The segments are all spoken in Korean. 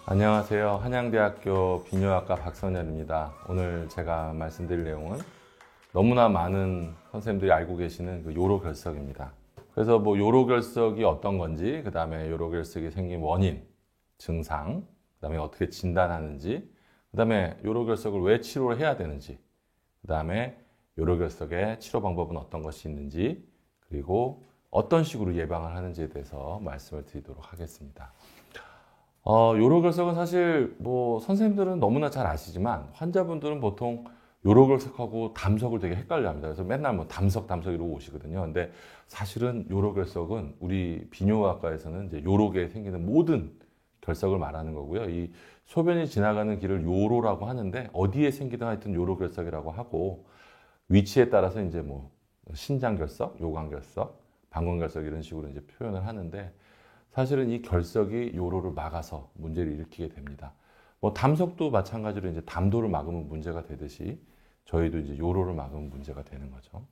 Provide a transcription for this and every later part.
안녕하세요. 한양대학교 비뇨학과 박선열입니다. 오늘 제가 말씀드릴 내용은 너무나 많은 선생님들이 알고 계시는 그 요로결석입니다. 그래서 뭐 요로결석이 어떤 건지, 그 다음에 요로결석이 생긴 원인, 증상, 그 다음에 어떻게 진단하는지, 그 다음에 요로결석을 왜 치료를 해야 되는지, 그 다음에 요로결석의 치료 방법은 어떤 것이 있는지, 그리고 어떤 식으로 예방을 하는지에 대해서 말씀을 드리도록 하겠습니다. 요로결석은 사실 뭐 선생님들은 너무나 잘 아시지만 환자분들은 보통 요로결석하고 담석을 되게 헷갈려 합니다. 그래서 맨날 뭐 담석 이러고 오시거든요. 근데 사실은 요로결석은 우리 비뇨학과에서는 이제 요로계에 생기는 모든 결석을 말하는 거고요. 이 소변이 지나가는 길을 요로라고 하는데 어디에 생기든 하여튼 요로결석이라고 하고 위치에 따라서 이제 뭐 신장결석, 요관결석, 방광결석 이런 식으로 이제 표현을 하는데 사실은 이 결석이 요로를 막아서 문제를 일으키게 됩니다. 뭐 담석도 마찬가지로 이제 담도를 막으면 문제가 되듯이 저희도 이제 요로를 막으면 문제가 되는 거죠.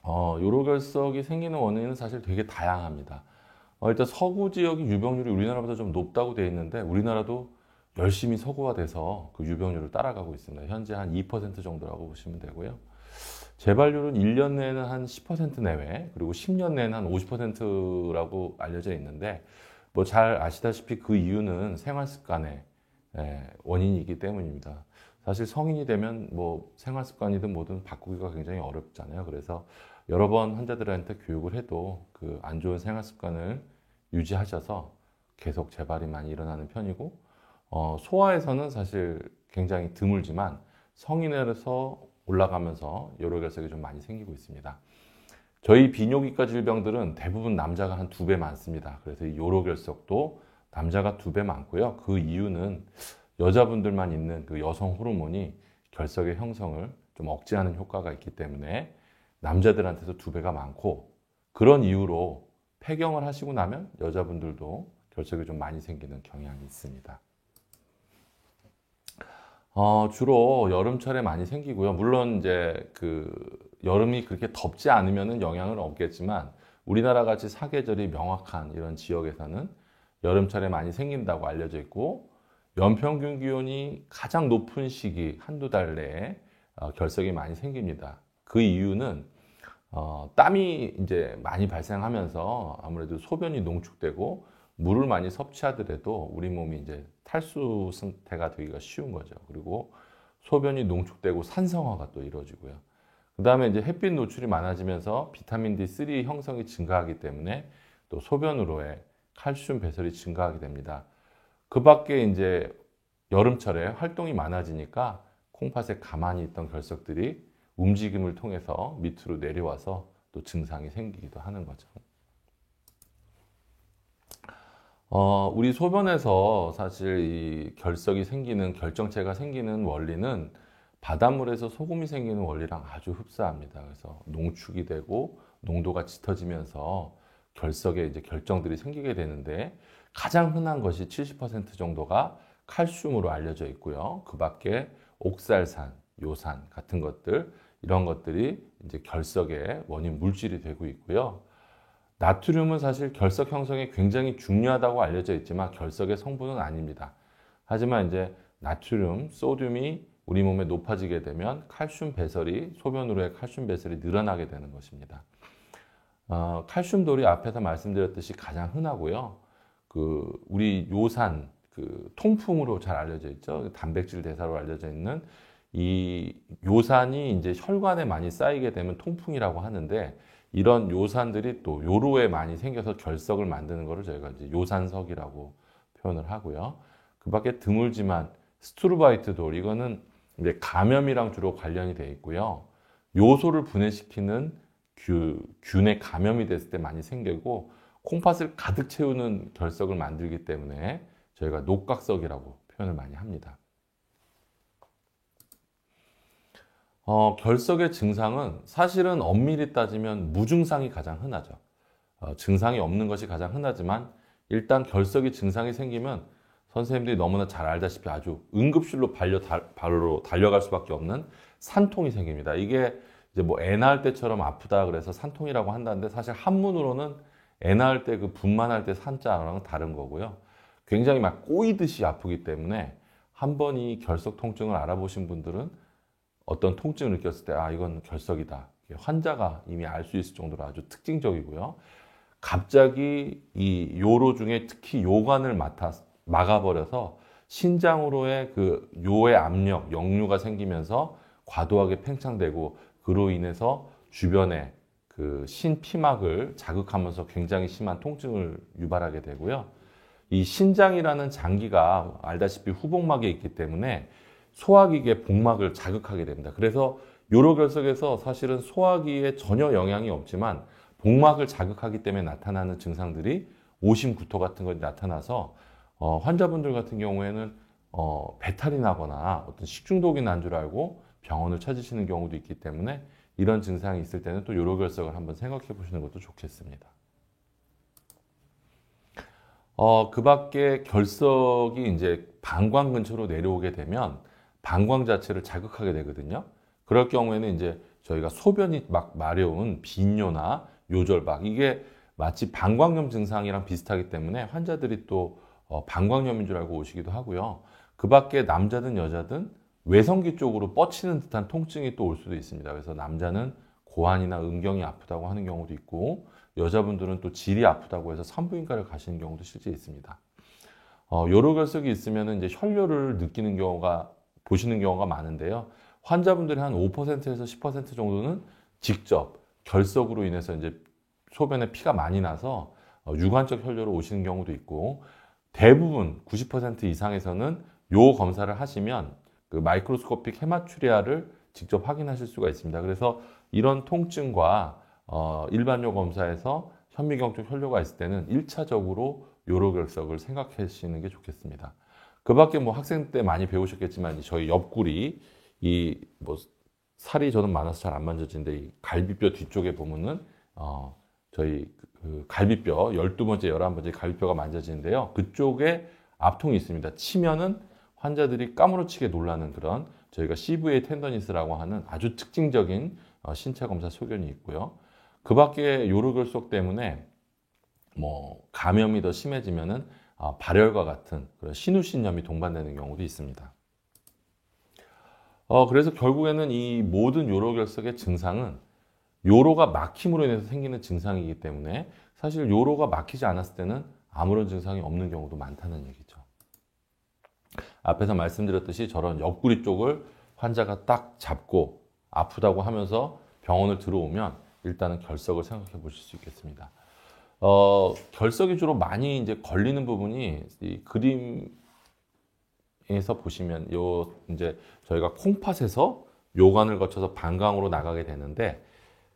요로결석이 생기는 원인은 사실 되게 다양합니다. 일단 서구 지역의 유병률이 우리나라보다 좀 높다고 되어 있는데 우리나라도 열심히 서구화돼서 그 유병률을 따라가고 있습니다. 현재 한 2% 정도라고 보시면 되고요. 재발률은 1년 내에는 한 10% 내외, 그리고 10년 내에는 한 50%라고 알려져 있는데, 뭐 잘 아시다시피 그 이유는 생활 습관의 원인이기 때문입니다. 사실 성인이 되면 뭐 생활 습관이든 뭐든 바꾸기가 굉장히 어렵잖아요. 그래서 여러 번 환자들한테 교육을 해도 그 안 좋은 생활 습관을 유지하셔서 계속 재발이 많이 일어나는 편이고, 소아에서는 사실 굉장히 드물지만 성인에서 올라가면서 요로결석이 좀 많이 생기고 있습니다. 저희 비뇨기과 질병들은 대부분 남자가 한 2배 많습니다. 그래서 이 요로결석도 남자가 2배 많고요. 그 이유는 여자분들만 있는 그 여성 호르몬이 결석의 형성을 좀 억제하는 효과가 있기 때문에 남자들한테서 2배가 많고, 그런 이유로 폐경을 하시고 나면 여자분들도 결석이 좀 많이 생기는 경향이 있습니다. 주로 여름철에 많이 생기고요. 물론 이제 그 여름이 그렇게 덥지 않으면은 영향은 없겠지만 우리나라 같이 사계절이 명확한 이런 지역에서는 여름철에 많이 생긴다고 알려져 있고, 연평균 기온이 가장 높은 시기 한두 달 내에 결석이 많이 생깁니다. 그 이유는 땀이 이제 많이 발생하면서 아무래도 소변이 농축되고 물을 많이 섭취하더라도 우리 몸이 이제 탈수 상태가 되기가 쉬운 거죠. 그리고 소변이 농축되고 산성화가 또 이루어지고요. 그 다음에 이제 햇빛 노출이 많아지면서 비타민 D3 형성이 증가하기 때문에 또 소변으로의 칼슘 배설이 증가하게 됩니다. 그 밖에 이제 여름철에 활동이 많아지니까 콩팥에 가만히 있던 결석들이 움직임을 통해서 밑으로 내려와서 또 증상이 생기기도 하는 거죠. 우리 소변에서 사실 이 결석이 생기는, 결정체가 생기는 원리는 바닷물에서 소금이 생기는 원리랑 아주 흡사합니다. 그래서 농축이 되고 농도가 짙어지면서 결석에 이제 결정들이 생기게 되는데 가장 흔한 것이 70% 정도가 칼슘으로 알려져 있고요. 그 밖에 옥살산, 요산 같은 것들, 이런 것들이 이제 결석의 원인 물질이 되고 있고요. 나트륨은 사실 결석 형성에 굉장히 중요하다고 알려져 있지만 결석의 성분은 아닙니다. 하지만 이제 나트륨, 소듐이 우리 몸에 높아지게 되면 칼슘 배설이, 소변으로의 칼슘 배설이 늘어나게 되는 것입니다. 칼슘돌이 앞에서 말씀드렸듯이 가장 흔하고요. 그 우리 요산, 그 통풍으로 잘 알려져 있죠. 단백질 대사로 알려져 있는 이 요산이 이제 혈관에 많이 쌓이게 되면 통풍이라고 하는데, 이런 요산들이 또 요로에 많이 생겨서 결석을 만드는 것을 저희가 이제 요산석이라고 표현을 하고요. 그 밖에 드물지만 스투르바이트 돌, 이거는 이제 감염이랑 주로 관련이 되어 있고요. 요소를 분해시키는 균에 감염이 됐을 때 많이 생기고 콩팥을 가득 채우는 결석을 만들기 때문에 저희가 녹각석이라고 표현을 많이 합니다. 결석의 증상은 사실은 엄밀히 따지면 무증상이 가장 흔하죠. 증상이 없는 것이 가장 흔하지만 일단 결석의 증상이 생기면 선생님들이 너무나 잘 알다시피 아주 응급실로 바로 달려갈 수밖에 없는 산통이 생깁니다. 이게 이제 뭐 애 낳을 때처럼 아프다 그래서 산통이라고 한다는데 사실 한문으로는 애 낳을 때 그 분만할 때 산자랑 다른 거고요. 굉장히 막 꼬이듯이 아프기 때문에 한번 이 결석 통증을 알아보신 분들은 어떤 통증을 느꼈을 때 아, 이건 결석이다. 환자가 이미 알 수 있을 정도로 아주 특징적이고요. 갑자기 이 요로 중에 특히 요관을 막아버려서 신장으로의 그 요의 압력, 역류가 생기면서 과도하게 팽창되고 그로 인해서 주변에 그 신피막을 자극하면서 굉장히 심한 통증을 유발하게 되고요. 이 신장이라는 장기가 알다시피 후복막에 있기 때문에 소화기계 복막을 자극하게 됩니다. 그래서 요로결석에서 사실은 소화기에 전혀 영향이 없지만 복막을 자극하기 때문에 나타나는 증상들이 오심, 구토 같은 것이 나타나서 환자분들 같은 경우에는 배탈이 나거나 어떤 식중독이 난 줄 알고 병원을 찾으시는 경우도 있기 때문에 이런 증상이 있을 때는 또 요로결석을 한번 생각해 보시는 것도 좋겠습니다. 그 밖에 결석이 이제 방광 근처로 내려오게 되면 방광 자체를 자극하게 되거든요. 그럴 경우에는 이제 저희가 소변이 막 마려운 빈뇨나 요절박, 이게 마치 방광염 증상이랑 비슷하기 때문에 환자들이 또 방광염인 줄 알고 오시기도 하고요. 그 밖에 남자든 여자든 외성기 쪽으로 뻗치는 듯한 통증이 또 올 수도 있습니다. 그래서 남자는 고환이나 음경이 아프다고 하는 경우도 있고 여자분들은 또 질이 아프다고 해서 산부인과를 가시는 경우도 실제 있습니다. 요로결석이 있으면 이제 혈뇨를 느끼는 경우가 보시는 경우가 많은데요. 환자분들이 한 5%에서 10% 정도는 직접 결석으로 인해서 이제 소변에 피가 많이 나서 유관적 혈뇨로 오시는 경우도 있고 대부분 90% 이상에서는 요 검사를 하시면 그 마이크로스코픽 헤마추리아를 직접 확인하실 수가 있습니다. 그래서 이런 통증과 일반요 검사에서 현미경 쪽 혈뇨가 있을 때는 1차적으로 요로결석을 생각하시는 게 좋겠습니다. 그 밖에 뭐 학생 때 많이 배우셨겠지만 저희 옆구리 이 뭐 살이 저는 많아서 잘 안 만져지는데 이 갈비뼈 뒤쪽에 보면은 저희 그 갈비뼈 12번째, 11번째 갈비뼈가 만져지는데요. 그쪽에 압통이 있습니다. 치면은 환자들이 까무러치게 놀라는 그런 저희가 CVA 텐더니스라고 하는 아주 특징적인 신체 검사 소견이 있고요. 그 밖에 요로결석 때문에 뭐 감염이 더 심해지면은 발열과 같은 그런 신우신염이 동반되는 경우도 있습니다. 그래서 결국에는 이 모든 요로결석의 증상은 요로가 막힘으로 인해서 생기는 증상이기 때문에 사실 요로가 막히지 않았을 때는 아무런 증상이 없는 경우도 많다는 얘기죠. 앞에서 말씀드렸듯이 저런 옆구리 쪽을 환자가 딱 잡고 아프다고 하면서 병원을 들어오면 일단은 결석을 생각해 보실 수 있겠습니다. 결석이 주로 많이 이제 걸리는 부분이 이 그림에서 보시면 요 이제 저희가 콩팥에서 요관을 거쳐서 방광으로 나가게 되는데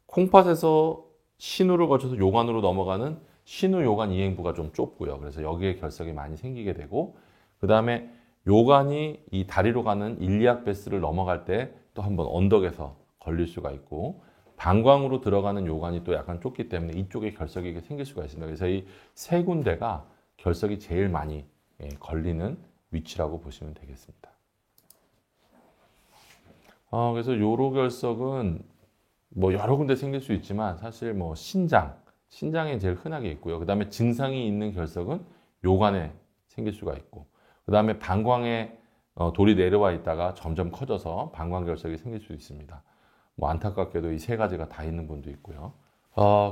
콩팥에서 신우를 거쳐서 요관으로 넘어가는 신우요관 이행부가 좀 좁고요. 그래서 여기에 결석이 많이 생기게 되고 그 다음에 요관이 이 다리로 가는 일리악 베스를 넘어갈 때 또 한번 언덕에서 걸릴 수가 있고 방광으로 들어가는 요관이 또 약간 좁기 때문에 이쪽에 결석이 생길 수가 있습니다. 그래서 이 세 군데가 결석이 제일 많이 걸리는 위치라고 보시면 되겠습니다. 그래서 요로결석은 뭐 여러 군데 생길 수 있지만 사실 뭐 신장에 제일 흔하게 있고요. 그 다음에 증상이 있는 결석은 요관에 생길 수가 있고 그 다음에 방광에 돌이 내려와 있다가 점점 커져서 방광결석이 생길 수 있습니다. 뭐 안타깝게도 이 세 가지가 다 있는 분도 있고요.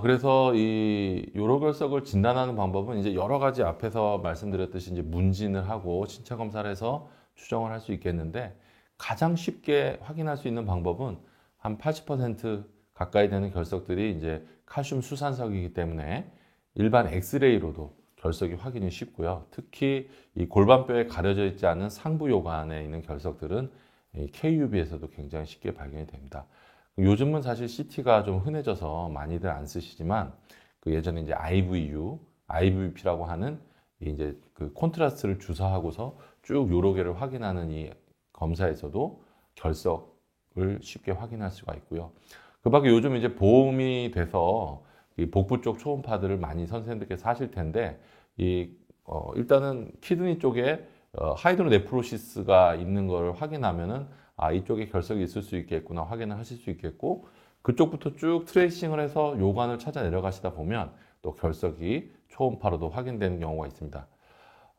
그래서 이 요로결석을 진단하는 방법은 이제 여러 가지 앞에서 말씀드렸듯이 이제 문진을 하고 신체 검사를 해서 추정을 할 수 있겠는데 가장 쉽게 확인할 수 있는 방법은 한 80% 가까이 되는 결석들이 이제 칼슘 수산석이기 때문에 일반 엑스레이로도 결석이 확인이 쉽고요. 특히 이 골반뼈에 가려져 있지 않은 상부 요관에 있는 결석들은 이 KUB에서도 굉장히 쉽게 발견이 됩니다. 요즘은 사실 CT가 좀 흔해져서 많이들 안 쓰시지만 그 예전에 이제 IVP라고 하는 이제 그 콘트라스트를 주사하고서 쭉 요로계를 확인하는 이 검사에서도 결석을 쉽게 확인할 수가 있고요. 그 밖에 요즘 이제 보험이 돼서 이 복부 쪽 초음파들을 많이 선생님들께서 하실 텐데 일단은 키드니 쪽에 하이드로네프로시스가 있는 걸 확인하면은 이쪽에 결석이 있을 수 있겠구나 확인을 하실 수 있겠고 그쪽부터 쭉 트레이싱을 해서 요관을 찾아 내려가시다 보면 또 결석이 초음파로도 확인되는 경우가 있습니다.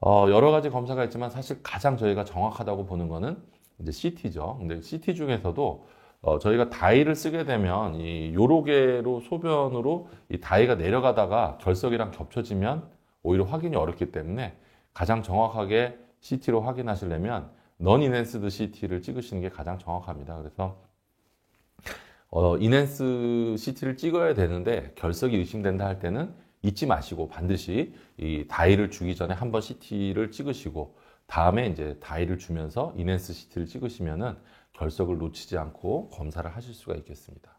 여러 가지 검사가 있지만 사실 가장 저희가 정확하다고 보는 거는 이제 CT죠. 근데 CT 중에서도 저희가 다이를 쓰게 되면 이 요로계로 소변으로 이 다이가 내려가다가 결석이랑 겹쳐지면 오히려 확인이 어렵기 때문에 가장 정확하게 CT로 확인하시려면 non-enhanced CT를 찍으시는 게 가장 정확합니다. 그래서 인핸스 CT를 찍어야 되는데 결석이 의심된다 할 때는 잊지 마시고 반드시 이 다이를 주기 전에 한번 CT를 찍으시고 다음에 이제 다이를 주면서 인핸스 CT를 찍으시면은 결석을 놓치지 않고 검사를 하실 수가 있겠습니다.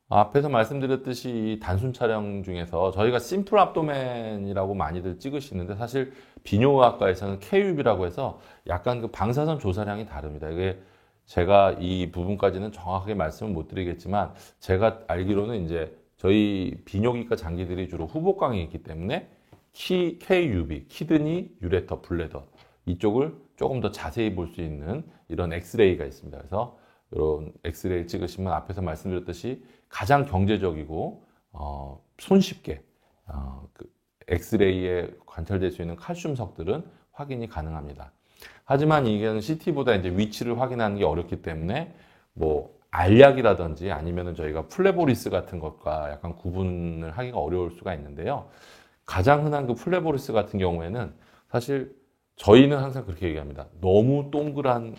앞에서 말씀드렸듯이 이 단순 촬영 중에서 저희가 심플 압도멘이라고 많이들 찍으시는데 사실 비뇨의학과에서는 KUB라고 해서 약간 그 방사선 조사량이 다릅니다. 이게 제가 이 부분까지는 정확하게 말씀을 못 드리겠지만 제가 알기로는 이제 저희 비뇨기과 장기들이 주로 후복강이 있기 때문에 KUB, 키드니 유레터 블래더 이쪽을 조금 더 자세히 볼 수 있는 이런 엑스레이가 있습니다. 그래서 이런 엑스레이 찍으시면 앞에서 말씀드렸듯이 가장 경제적이고 손쉽게 그 엑스레이에 관찰될 수 있는 칼슘석들은 확인이 가능합니다. 하지만 이게 CT보다 이제 위치를 확인하는 게 어렵기 때문에 뭐 알약이라든지 아니면은 저희가 플레보리스 같은 것과 약간 구분을 하기가 어려울 수가 있는데요. 가장 흔한 그 플레보리스 같은 경우에는 사실 저희는 항상 그렇게 얘기합니다. 너무 동그란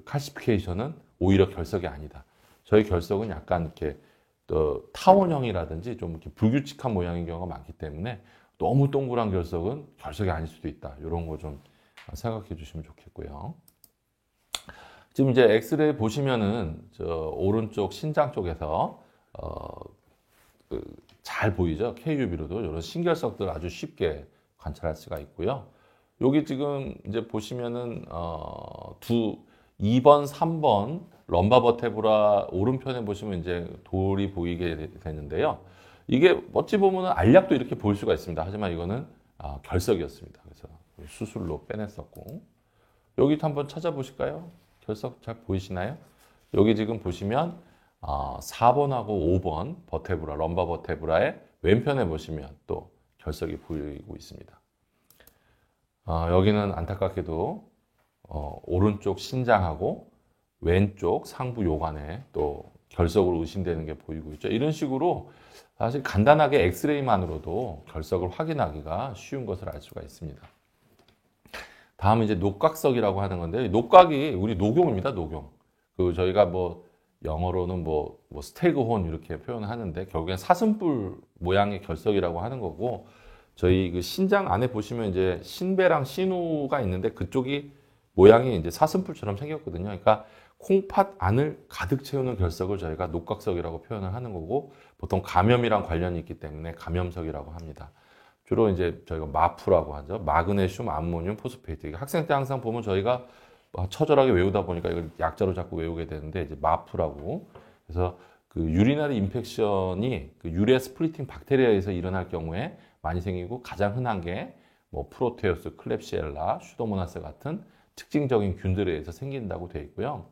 칼시피케이션은 오히려 결석이 아니다. 저희 결석은 약간 이렇게 타원형이라든지 좀 이렇게 불규칙한 모양인 경우가 많기 때문에 너무 동그란 결석은 결석이 아닐 수도 있다. 이런 거 좀 생각해 주시면 좋겠고요. 지금 이제 엑스레이 보시면은 저 오른쪽 신장 쪽에서 잘 보이죠? KUB로도 이런 신결석들 아주 쉽게 관찰할 수가 있고요. 여기 지금 이제 보시면은 2번, 3번 럼바 버테브라 오른편에 보시면 이제 돌이 보이게 되는데요. 이게 어찌 보면은 알약도 이렇게 보일 수가 있습니다. 하지만 이거는 결석이었습니다. 그래서 수술로 빼냈었고 여기도 한번 찾아보실까요? 결석 잘 보이시나요? 여기 지금 보시면 4번하고 5번 버테브라, 럼바 버테브라의 왼편에 보시면 또 결석이 보이고 있습니다. 여기는 안타깝게도 오른쪽 신장하고 왼쪽 상부 요관에 또 결석으로 의심되는 게 보이고 있죠. 이런 식으로 사실 간단하게 엑스레이만으로도 결석을 확인하기가 쉬운 것을 알 수가 있습니다. 다음은 이제 녹각석이라고 하는 건데, 녹각이 우리 녹용입니다, 녹용. 그 저희가 뭐 영어로는 뭐 스테그혼 이렇게 표현을 하는데 결국엔 사슴뿔 모양의 결석이라고 하는 거고, 저희 그 신장 안에 보시면 이제 신배랑 신우가 있는데 그쪽이 모양이 이제 사슴뿔처럼 생겼거든요. 그러니까 콩팥 안을 가득 채우는 결석을 저희가 녹각석이라고 표현을 하는 거고, 보통 감염이랑 관련이 있기 때문에 감염석이라고 합니다. 주로 이제 저희가 마프라고 하죠. 마그네슘, 암모늄, 포스페이트. 학생 때 항상 보면 저희가 처절하게 외우다 보니까 이걸 약자로 자꾸 외우게 되는데 이제 마프라고. 그래서 그 유리나리 인펙션이 그 유레 스플리팅 박테리아에서 일어날 경우에 많이 생기고 가장 흔한 게 뭐 프로테우스, 클렙시엘라, 슈도모나스 같은 특징적인 균들에 의해서 생긴다고 되어 있고요.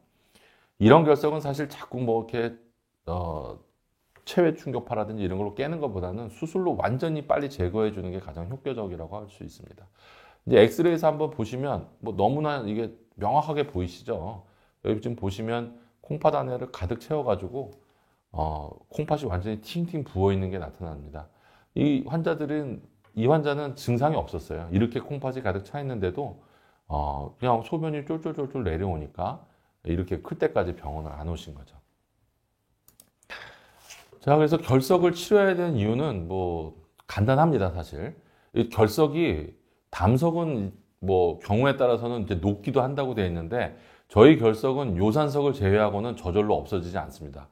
이런 결석은 사실 자꾸 뭐 이렇게 체외 충격파라든지 이런 걸로 깨는 것보다는 수술로 완전히 빨리 제거해 주는 게 가장 효과적이라고 할 수 있습니다. 이제 엑스레이에서 한번 보시면 뭐 너무나 이게 명확하게 보이시죠? 여기 지금 보시면 콩팥 안에를 가득 채워가지고 콩팥이 완전히 팅팅 부어 있는 게 나타납니다. 이 환자는 증상이 없었어요. 이렇게 콩팥이 가득 차 있는데도 그냥 소변이 쫄쫄쫄쫄 내려오니까 이렇게 클 때까지 병원을 안 오신 거죠. 자, 그래서 결석을 치료해야 되는 이유는 뭐 간단합니다, 사실. 이 결석이 담석은 뭐 경우에 따라서는 이제 녹기도 한다고 되어 있는데 저희 결석은 요산석을 제외하고는 저절로 없어지지 않습니다.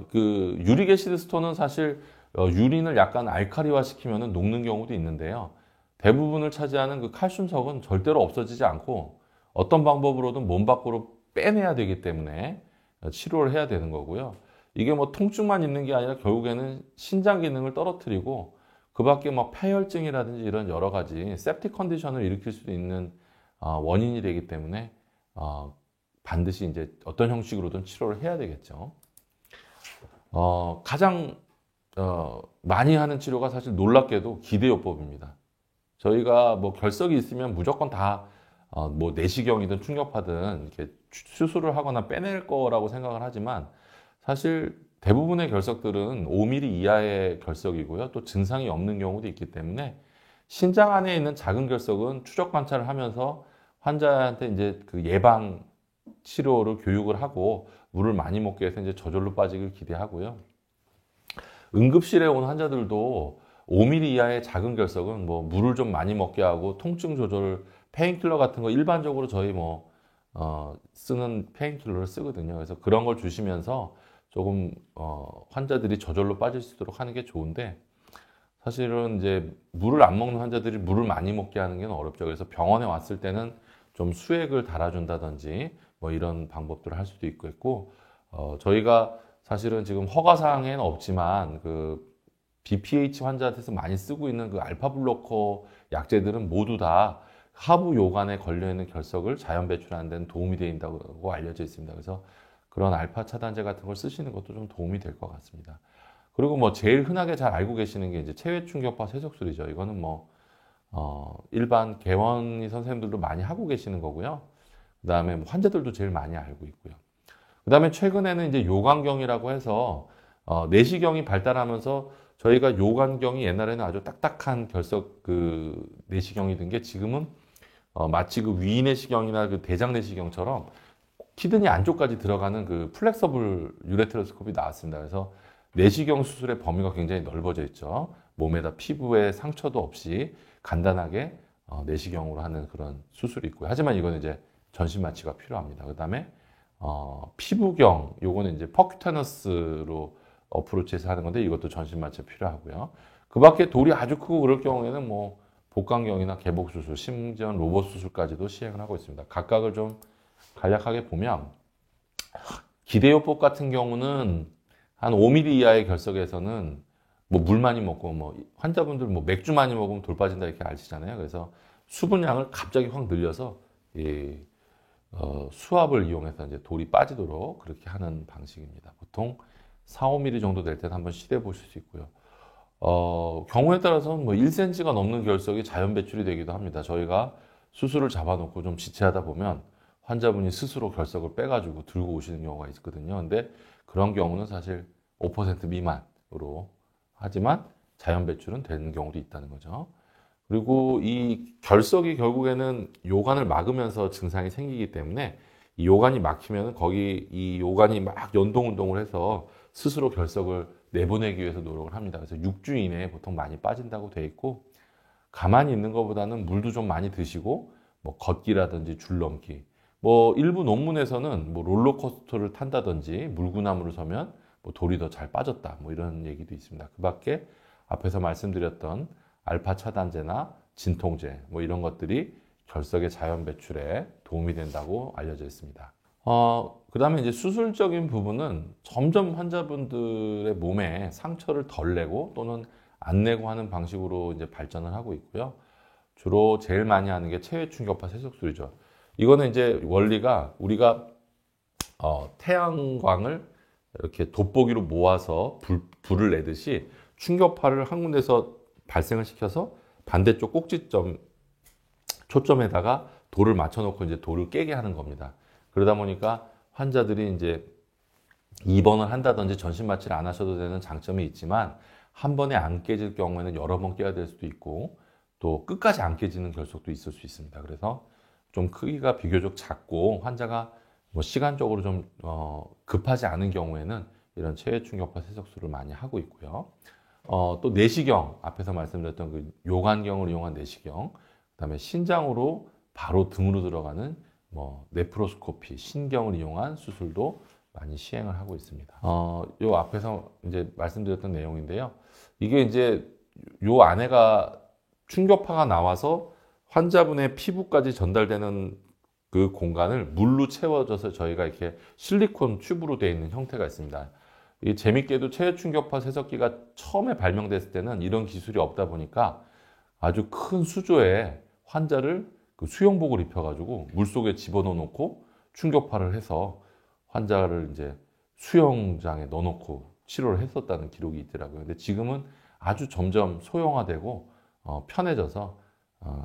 그 유릭 애시드 스톤은 사실 유린을 약간 알카리화 시키면 녹는 경우도 있는데요. 대부분을 차지하는 그 칼슘석은 절대로 없어지지 않고 어떤 방법으로든 몸 밖으로 빼내야 되기 때문에 치료를 해야 되는 거고요. 이게 뭐 통증만 있는 게 아니라 결국에는 신장 기능을 떨어뜨리고 그 밖에 뭐 폐혈증이라든지 이런 여러 가지 septic 컨디션을 일으킬 수도 있는 원인이 되기 때문에 반드시 이제 어떤 형식으로든 치료를 해야 되겠죠. 가장 많이 하는 치료가 사실 놀랍게도 기대요법입니다. 저희가 뭐 결석이 있으면 무조건 다 뭐 내시경이든 충격파든 이렇게 수술을 하거나 빼낼 거라고 생각을 하지만 사실 대부분의 결석들은 5mm 이하의 결석이고요. 또 증상이 없는 경우도 있기 때문에 신장 안에 있는 작은 결석은 추적 관찰을 하면서 환자한테 이제 그 예방 치료를 교육을 하고 물을 많이 먹게 해서 이제 저절로 빠지길 기대하고요. 응급실에 온 환자들도 5mm 이하의 작은 결석은 뭐 물을 좀 많이 먹게 하고 통증 조절, 페인킬러 같은 거 일반적으로 저희 쓰는 페인킬러를 쓰거든요. 그래서 그런 걸 주시면서 조금 환자들이 저절로 빠질 수 있도록 하는 게 좋은데 사실은 이제 물을 안 먹는 환자들이 물을 많이 먹게 하는 게 어렵죠. 그래서 병원에 왔을 때는 좀 수액을 달아준다든지 뭐 이런 방법들을 할 수도 있고 저희가 사실은 지금 허가사항에는 없지만 그 BPH 환자한테서 많이 쓰고 있는 그 알파 블로커 약제들은 모두 다 하부 요관에 걸려있는 결석을 자연 배출하는 데는 도움이 된다고 알려져 있습니다. 그래서 그런 알파 차단제 같은 걸 쓰시는 것도 좀 도움이 될 것 같습니다. 그리고 뭐 제일 흔하게 잘 알고 계시는 게 이제 체외 충격파 세속술이죠. 이거는 일반 개원의 선생님들도 많이 하고 계시는 거고요. 그 다음에 환자들도 제일 많이 알고 있고요. 그 다음에 최근에는 이제 요관경이라고 해서 내시경이 발달하면서 저희가 요관경이 옛날에는 아주 딱딱한 결석 그 내시경이 든 게 지금은 마치 그 위내시경이나 그 대장내시경처럼 키드니 안쪽까지 들어가는 그 플렉서블 유레테로스코피 나왔습니다. 그래서 내시경 수술의 범위가 굉장히 넓어져 있죠. 몸에다 피부에 상처도 없이 간단하게 내시경으로 하는 그런 수술이 있고요. 하지만 이거는 이제 전신 마취가 필요합니다. 그 다음에 피부경, 요거는 이제 퍼큐타너스로 어프로치해서 하는 건데 이것도 전신 마취가 필요하고요. 그 밖에 돌이 아주 크고 그럴 경우에는 뭐 복강경이나 개복수술, 심지어 로봇 수술까지도 시행을 하고 있습니다. 각각을 좀 간략하게 보면 기대요법 같은 경우는 한 5mm 이하의 결석에서는 뭐 물 많이 먹고 뭐 환자분들 뭐 맥주 많이 먹으면 돌 빠진다 이렇게 아시잖아요. 그래서 수분량을 갑자기 확 늘려서 수압을 이용해서 이제 돌이 빠지도록 그렇게 하는 방식입니다. 보통 4, 5mm 정도 될 때는 한번 시도해 보실 수 있고요. 경우에 따라서는 뭐 1cm가 넘는 결석이 자연 배출이 되기도 합니다. 저희가 수술을 잡아놓고 좀 지체하다 보면 환자분이 스스로 결석을 빼가지고 들고 오시는 경우가 있거든요. 근데 그런 경우는 사실 5% 미만으로 하지만 자연 배출은 되는 경우도 있다는 거죠. 그리고 이 결석이 결국에는 요관을 막으면서 증상이 생기기 때문에 이 요관이 막히면 거기 이 요관이 막 연동 운동을 해서 스스로 결석을 내보내기 위해서 노력을 합니다. 그래서 6주 이내에 보통 많이 빠진다고 돼 있고 가만히 있는 것보다는 물도 좀 많이 드시고 뭐 걷기라든지 줄넘기 뭐 일부 논문에서는 뭐 롤러코스터를 탄다든지 물구나무를 서면 뭐 돌이 더 잘 빠졌다 뭐 이런 얘기도 있습니다. 그 밖에 앞에서 말씀드렸던 알파 차단제나 진통제 뭐 이런 것들이 결석의 자연 배출에 도움이 된다고 알려져 있습니다. 그 다음에 이제 수술적인 부분은 점점 환자분들의 몸에 상처를 덜 내고 또는 안 내고 하는 방식으로 이제 발전을 하고 있고요. 주로 제일 많이 하는 게 체외 충격파 세속술이죠. 이거는 이제 원리가 우리가 태양광을 이렇게 돋보기로 모아서 불을 내듯이 충격파를 한 군데서 발생을 시켜서 반대쪽 꼭지점 초점에다가 돌을 맞춰놓고 이제 돌을 깨게 하는 겁니다. 그러다 보니까 환자들이 이제 입원을 한다든지 전신 마취를 안 하셔도 되는 장점이 있지만 한 번에 안 깨질 경우에는 여러 번 깨야 될 수도 있고 또 끝까지 안 깨지는 결석도 있을 수 있습니다. 그래서 좀 크기가 비교적 작고 환자가 뭐 시간적으로 좀 급하지 않은 경우에는 이런 체외 충격파 세속술을 많이 하고 있고요. 또 내시경, 앞에서 말씀드렸던 그 요관경을 이용한 내시경, 그다음에 신장으로 바로 등으로 들어가는 뭐 네프로스코피, 신경을 이용한 수술도 많이 시행을 하고 있습니다. 요 앞에서 이제 말씀드렸던 내용인데요. 이게 이제 요 안에가 충격파가 나와서 환자분의 피부까지 전달되는 그 공간을 물로 채워져서 저희가 이렇게 실리콘 튜브로 되어 있는 형태가 있습니다. 이 재밌게도 체외 충격파 세석기가 처음에 발명됐을 때는 이런 기술이 없다 보니까 아주 큰 수조에 환자를 그 수영복을 입혀가지고 물속에 집어넣어 놓고 충격파를 해서 환자를 이제 수영장에 넣어놓고 치료를 했었다는 기록이 있더라고요. 근데 지금은 아주 점점 소형화되고 편해져서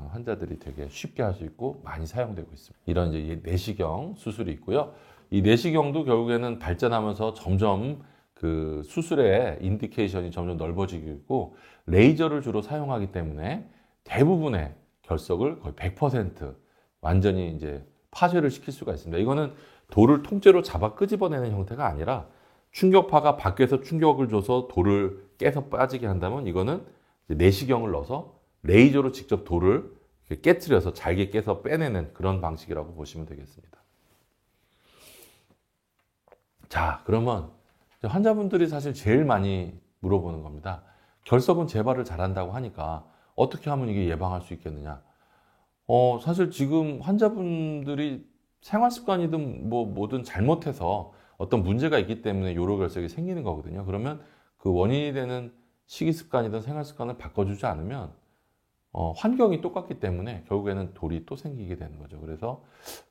환자들이 되게 쉽게 할 수 있고 많이 사용되고 있습니다. 이런 이제 내시경 수술이 있고요. 이 내시경도 결국에는 발전하면서 점점 그 수술의 인디케이션이 점점 넓어지고 있고 레이저를 주로 사용하기 때문에 대부분의 결석을 거의 100% 완전히 이제 파쇄를 시킬 수가 있습니다. 이거는 돌을 통째로 잡아 끄집어내는 형태가 아니라 충격파가 밖에서 충격을 줘서 돌을 깨서 빠지게 한다면 이거는 내시경을 넣어서 레이저로 직접 돌을 깨트려서 잘게 깨서 빼내는 그런 방식이라고 보시면 되겠습니다. 자, 그러면 환자분들이 사실 제일 많이 물어보는 겁니다. 결석은 재발을 잘한다고 하니까 어떻게 하면 이게 예방할 수 있겠느냐? 사실 지금 환자분들이 생활 습관이든 뭐든 잘못해서 어떤 문제가 있기 때문에 요로결석이 생기는 거거든요. 그러면 그 원인이 되는 식이 습관이든 생활 습관을 바꿔주지 않으면 환경이 똑같기 때문에 결국에는 돌이 또 생기게 되는 거죠. 그래서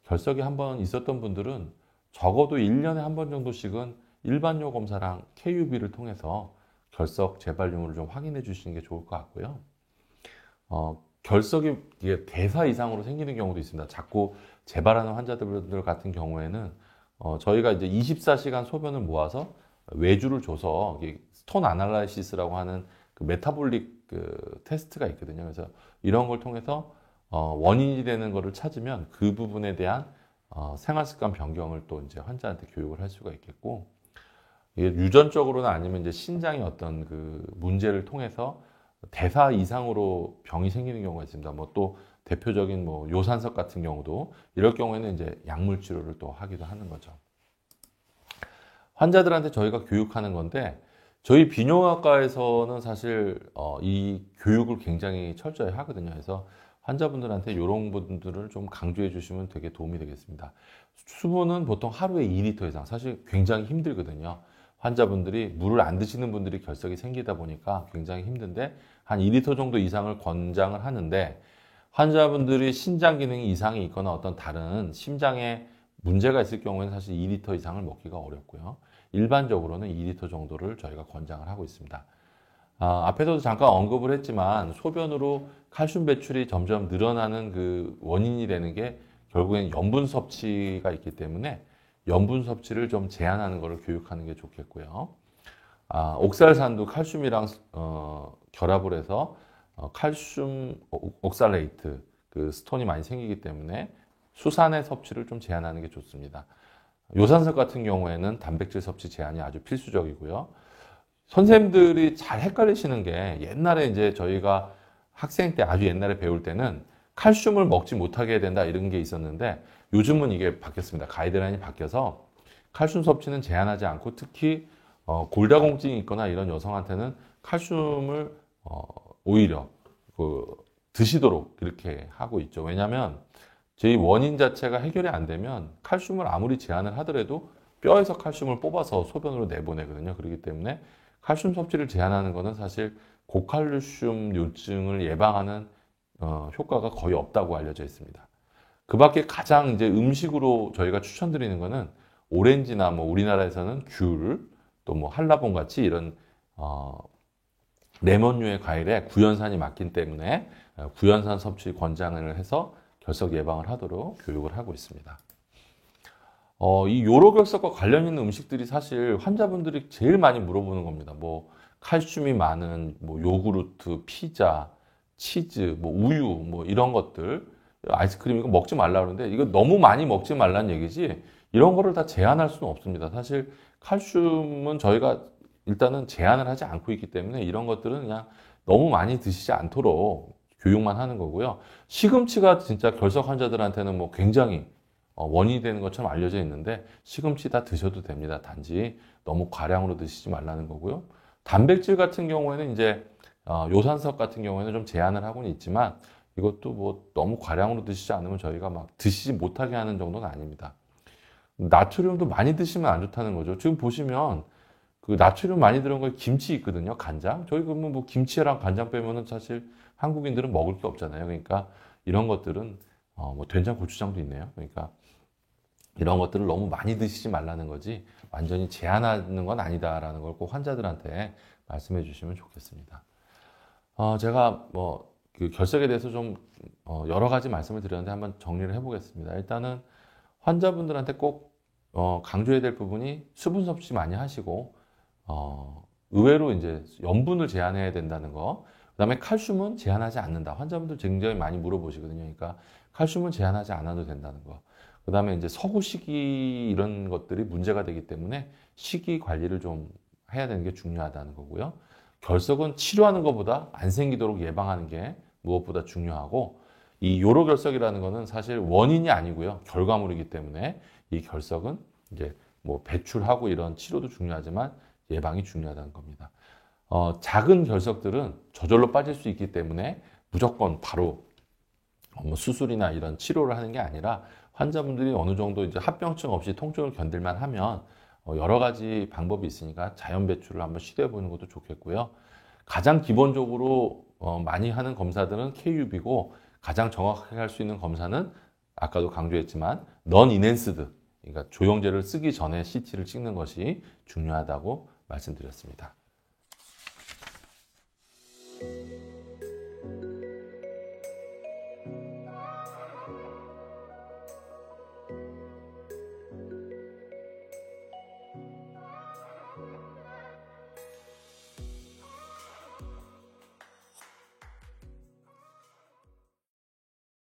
결석이 한번 있었던 분들은 적어도 1년에 한 번 정도씩은 일반요 검사랑 KUB를 통해서 결석 재발 유무를 좀 확인해 주시는 게 좋을 것 같고요. 결석이 대사 이상으로 생기는 경우도 있습니다. 자꾸 재발하는 환자들 같은 경우에는 저희가 이제 24시간 소변을 모아서 외주를 줘서 스톤 아날라이시스라고 하는 그 메타볼릭 그 테스트가 있거든요. 그래서 이런 걸 통해서 원인이 되는 것을 찾으면 그 부분에 대한 생활 습관 변경을 또 이제 환자한테 교육을 할 수가 있겠고, 이게 유전적으로나 아니면 이제 신장의 어떤 그 문제를 통해서 대사 이상으로 병이 생기는 경우가 있습니다. 뭐 또 대표적인 뭐 요산석 같은 경우도 이럴 경우에는 이제 약물 치료를 또 하기도 하는 거죠. 환자들한테 저희가 교육하는 건데 저희 비뇨학과에서는 사실 이 교육을 굉장히 철저히 하거든요. 그래서 환자분들한테 이런 분들을 좀 강조해 주시면 되게 도움이 되겠습니다. 수분은 보통 하루에 2리터 이상, 사실 굉장히 힘들거든요. 환자분들이 물을 안 드시는 분들이 결석이 생기다 보니까 굉장히 힘든데 한 2리터 정도 이상을 권장을 하는데, 환자분들이 신장 기능이 이상이 있거나 어떤 다른 심장에 문제가 있을 경우에는 사실 2리터 이상을 먹기가 어렵고요. 일반적으로는 2리터 정도를 저희가 권장을 하고 있습니다. 앞에서도 잠깐 언급을 했지만 소변으로 칼슘 배출이 점점 늘어나는 그 원인이 되는 게 결국엔 염분 섭취가 있기 때문에 염분 섭취를 좀 제한하는 것을 교육하는 게 좋겠고요. 옥살산도 칼슘이랑 결합을 해서 칼슘 옥살레이트, 그 스톤이 많이 생기기 때문에 수산의 섭취를 좀 제한하는 게 좋습니다. 요산석 같은 경우에는 단백질 섭취 제한이 아주 필수적이고요. 선생님들이 잘 헷갈리시는 게, 옛날에 이제 저희가 학생 때 아주 옛날에 배울 때는 칼슘을 먹지 못하게 해야 된다 이런 게 있었는데 요즘은 이게 바뀌었습니다. 가이드라인이 바뀌어서 칼슘 섭취는 제한하지 않고 특히 골다공증이 있거나 이런 여성한테는 칼슘을 오히려 드시도록 이렇게 하고 있죠. 왜냐하면 저희 원인 자체가 해결이 안 되면 칼슘을 아무리 제한을 하더라도 뼈에서 칼슘을 뽑아서 소변으로 내보내거든요. 그렇기 때문에 칼슘 섭취를 제한하는 것은 사실 고칼슘 요증을 예방하는 효과가 거의 없다고 알려져 있습니다. 그 밖에 가장 이제 음식으로 저희가 추천드리는 것은 오렌지나 뭐 우리나라에서는 귤, 또 뭐 한라봉 같이 이런 레몬류의 과일에 구연산이 많기 때문에 구연산 섭취 권장을 해서 결석 예방을 하도록 교육을 하고 있습니다. 이 요로결석과 관련 있는 음식들이 사실 환자분들이 제일 많이 물어보는 겁니다. 뭐 칼슘이 많은 뭐 요구르트, 피자, 치즈, 뭐 우유, 뭐 이런 것들, 아이스크림 이거 먹지 말라 그러는데 이거 너무 많이 먹지 말라는 얘기지 이런 거를 다 제한할 수는 없습니다. 사실 칼슘은 저희가 일단은 제한을 하지 않고 있기 때문에 이런 것들은 그냥 너무 많이 드시지 않도록 교육만 하는 거고요. 시금치가 진짜 결석 환자들한테는 뭐 굉장히 원인이 되는 것처럼 알려져 있는데 시금치 다 드셔도 됩니다. 단지 너무 과량으로 드시지 말라는 거고요. 단백질 같은 경우에는 이제 요산석 같은 경우에는 좀 제한을 하고는 있지만 이것도 뭐 너무 과량으로 드시지 않으면 저희가 막 드시지 못하게 하는 정도는 아닙니다. 나트륨도 많이 드시면 안 좋다는 거죠. 지금 보시면 그 나트륨 많이 들어간 거 김치 있거든요. 간장. 저희 그러면 뭐 김치랑 간장 빼면은 사실 한국인들은 먹을 게 없잖아요. 그러니까 이런 것들은 뭐 된장, 고추장도 있네요. 그러니까 이런 것들을 너무 많이 드시지 말라는 거지 완전히 제한하는 건 아니다라는 걸 꼭 환자들한테 말씀해 주시면 좋겠습니다. 제가 그 결석에 대해서 좀 여러 가지 말씀을 드렸는데 한번 정리를 해보겠습니다. 일단은 환자분들한테 꼭 강조해야 될 부분이 수분 섭취 많이 하시고 의외로 이제 염분을 제한해야 된다는 거. 그다음에 칼슘은 제한하지 않는다. 환자분들 굉장히 많이 물어보시거든요. 그러니까 칼슘은 제한하지 않아도 된다는 거. 그다음에 이제 서구 식이 이런 것들이 문제가 되기 때문에 식이 관리를 좀 해야 되는 게 중요하다는 거고요. 결석은 치료하는 것보다 안 생기도록 예방하는 게 무엇보다 중요하고 이 요로결석이라는 거는 사실 원인이 아니고요. 결과물이기 때문에 이 결석은 이제 뭐 배출하고 이런 치료도 중요하지만 예방이 중요하다는 겁니다. 작은 결석들은 저절로 빠질 수 있기 때문에 무조건 바로 뭐 수술이나 이런 치료를 하는 게 아니라 환자분들이 어느 정도 이제 합병증 없이 통증을 견딜만 하면 여러 가지 방법이 있으니까 자연 배출을 한번 시도해 보는 것도 좋겠고요. 가장 기본적으로 많이 하는 검사들은 KUB고 가장 정확하게 할 수 있는 검사는 아까도 강조했지만 non enhanced, 그러니까 조영제를 쓰기 전에 CT를 찍는 것이 중요하다고 말씀드렸습니다.